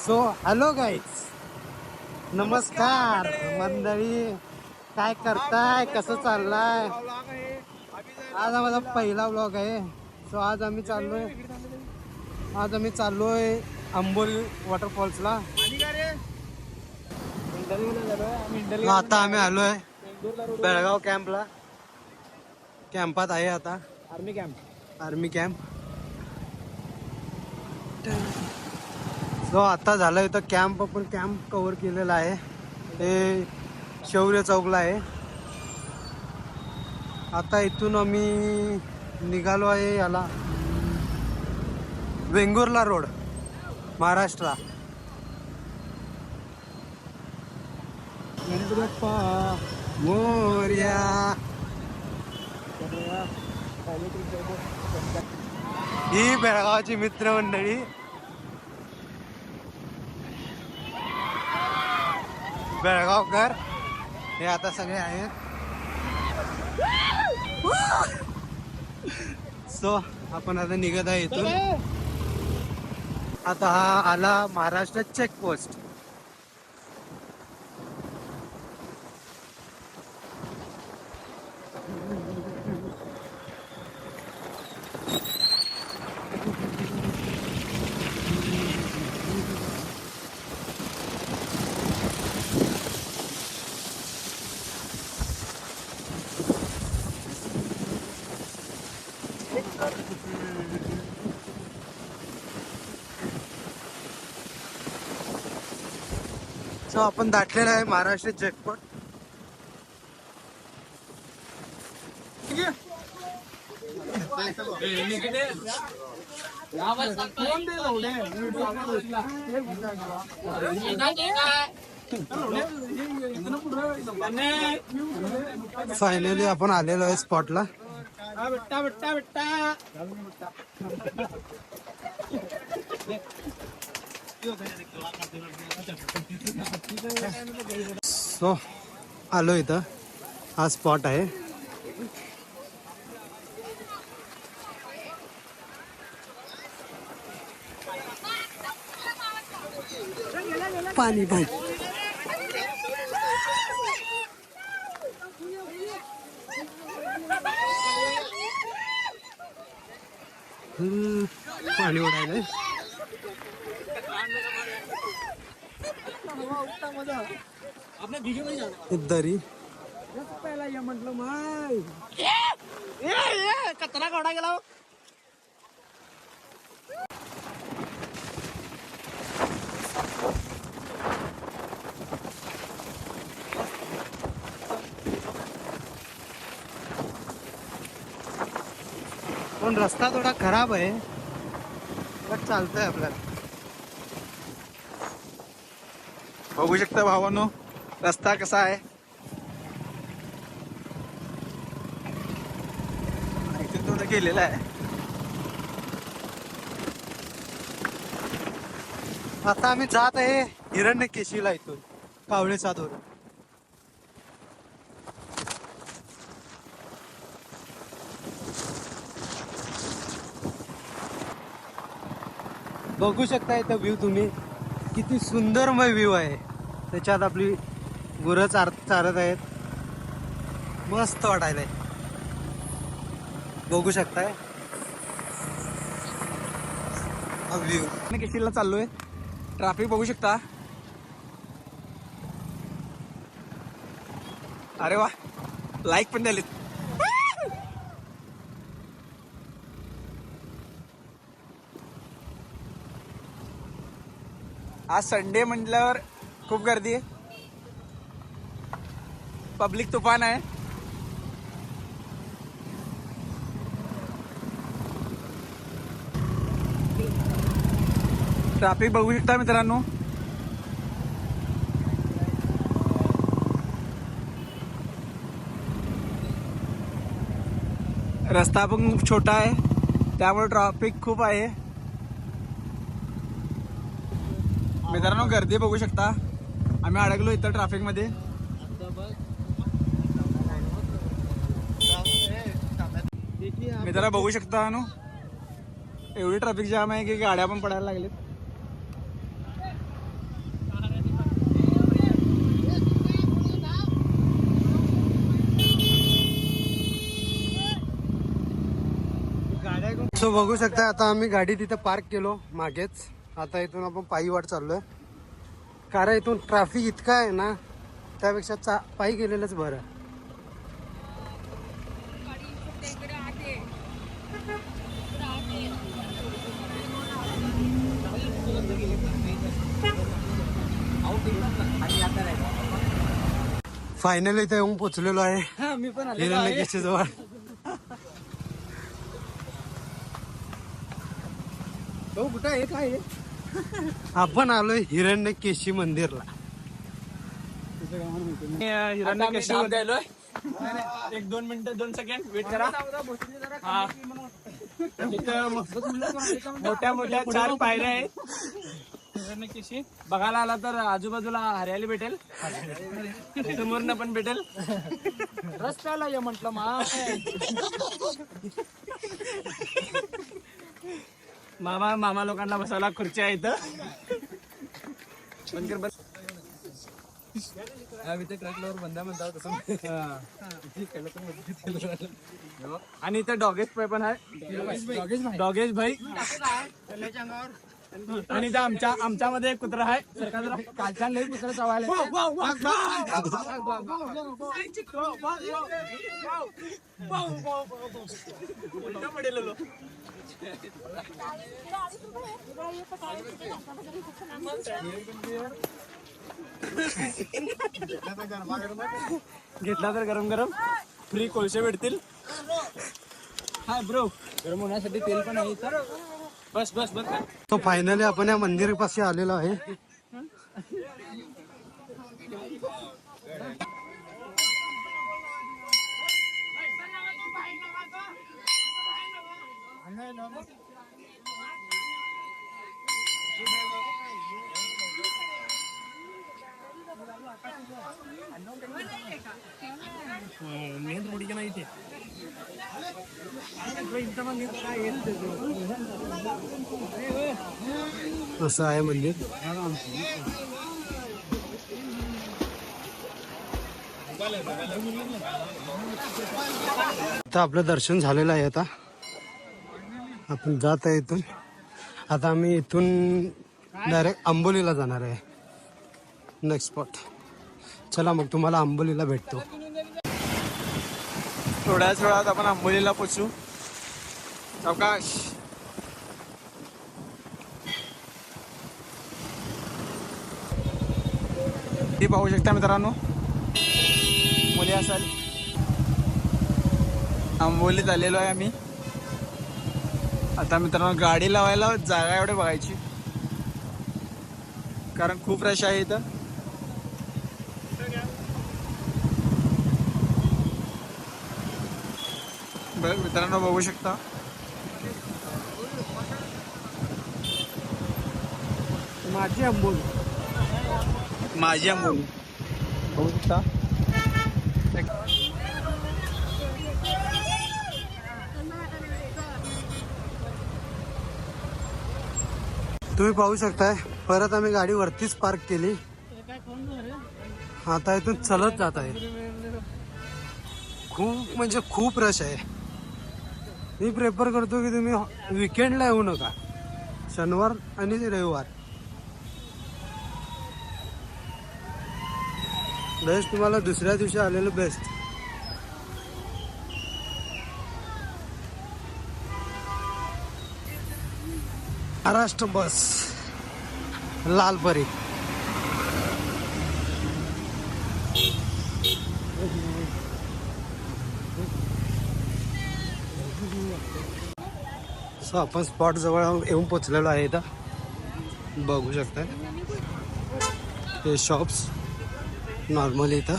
So hello guys, नमस्कार मंडळी. काय करताय, कसं चाललाय? आज माझा पहिला व्लॉग आहे. सो आज आम्ही चाललोय आंबोली वॉटरफॉल्सला. आता आम्ही आलोय बेळगाव कॅम्पला. कॅम्पात आहे आता, आर्मी कॅम्प. जो आता झालाय तर कॅम्प कव्हर केलेला आहे. ते शौर्य चौकला आहे. आता इथून आम्ही निघालो आहे याला वेंगुर्ला रोड, महाराष्ट्र. गणपती बाप्पा मोरया. ही बेळगावची मित्रमंडळी. बेळगावकर हे आता सगळे आहेत. सो आपण आता निघत आहे इथून. आता हा आला महाराष्ट्र चेकपोस्ट. सो आपण दाटलेला आहे महाराष्ट्र चेकपोस्ट. फायनली आपण आलेलो आहे स्पॉटला. सो आलो इथं. हा स्पॉट आहे. पाणी पाणी पाणी ओढायला दरी. म्हटलं माय कचरा काढा गेला. पण रस्ता थोडा खराब आहे, बट चालतंय आपल्याला. बघू शकता भावांनो, रस्ता कसा आहे. इथून थोडं गेलेला आहे. आता आम्ही जात आहे हिरण्यकेशीला इथून कावळे साधवरून. बघू शकता इथं व्ह्यू तुम्ही, किती सुंदरमय व्ह्यू आहे. त्याच्यात आपली गुरं चारत आहेत. मस्त वाटायलंय. बघू शकताय हा व्ह्यू. केशीला चाललोय. ट्रॅफिक बघू शकता. अरे वा, लाईक पण द्यालेत. आज संडे म्हटल्यावर खूप गर्दी आहे. पब्लिक तुफान आहे. ट्रॅफिक बघू शकता मित्रांनो. रस्ता पण खूप छोटा आहे, त्यामुळे ट्रॅफिक खूप आहे. मित्रांनो गर्दी बघू शकता. आम्ही अडकलो इथं ट्रॅफिक मध्ये. मित्रांनो बघू शकता एवढी ट्रॅफिक जाम आहे की गाड्या पण पडायला लागलेत. सो बघू शकता आता आम्ही गाडी तिथे पार्क केलो मागेच. आता इथून आपण पायी वाट चाललोय, कारण इथून ट्रॅफिक इतका आहे ना, त्यापेक्षा पायी गेलेलंच बरं. फायनली इथे येऊन पोचलेलो आहे मी पण हिरण्यकेशी जवळ. भाऊ कुठं आहे काय आहे? आपण आलोय हिरण्यकेशी मंदिरला. हिरण्यकेशी गेलोय. 1-2 मिनिटं 2 सेकंड वेट करा. हा. इथं मोठ्या मोठ्या 4 पायऱ्या आहेत हिरण्यकेशी. बघायला आला तर आजूबाजूला हरियाली भेटेल, समोरनं पण भेटेल. रस्त्याला ये म्हटलं मामा लोकांना बसायला खुर्च्या आहेत. आणि इथे डॉगेश भाई पण आहे. डॉगेश भाई. आणि इथं आमच्यामध्ये एक कुत्रा आहे. कालच्या लई कुत्रा चावायला. घेतला तर गरम गरम फ्री कोळसे भेटतील. हाय ब्रो, गरम होण्यासाठी तेल पण आहे तर. बस बस बस. तो फायनली आपण या मंदिरापाशी आलेलो आहे. मेन रोडी का नाही इथे. असं आहे मंदिर. तर आपलं दर्शन झालेलं आहे. आता आपण जात आहे इथून. आता आम्ही इथून डायरेक्ट आंबोलीला जाणार आहे, नेक्स्ट स्पॉट. चला मग तुम्हाला आंबोलीला भेटतो. थोड्याच वेळात आपण आंबोलीला पोचू. सावकाश. ती पाहू शकता मित्रांनो, मुली असाल. आंबोलीत आलेलो आहे आम्ही. आता मित्रांनो गाडी लावायला जागा एवढे बघायची, कारण खूप रश आहे इथं. मित्रांनो बघू शकता. माझी आंबोली बघू शकता. तुम्ही पाहू शकताय. परत आम्ही गाडी वरतीच पार्क केली. आता इथून चलत जात आहे. खूप म्हणजे खूप रश आहे. मी प्रेफर करतो की तुम्ही विकेंडला येऊ नका, शनिवार आणि रविवार. बेस्ट, तुम्हाला दुसऱ्या दिवशी आलेलं बेस्ट. महाराष्ट्र बस लालपरी. सो आपण स्पॉट जवळ येऊन पोचलेलो आहे. इथं बघू शकता हे शॉप्स नॉर्मली इथं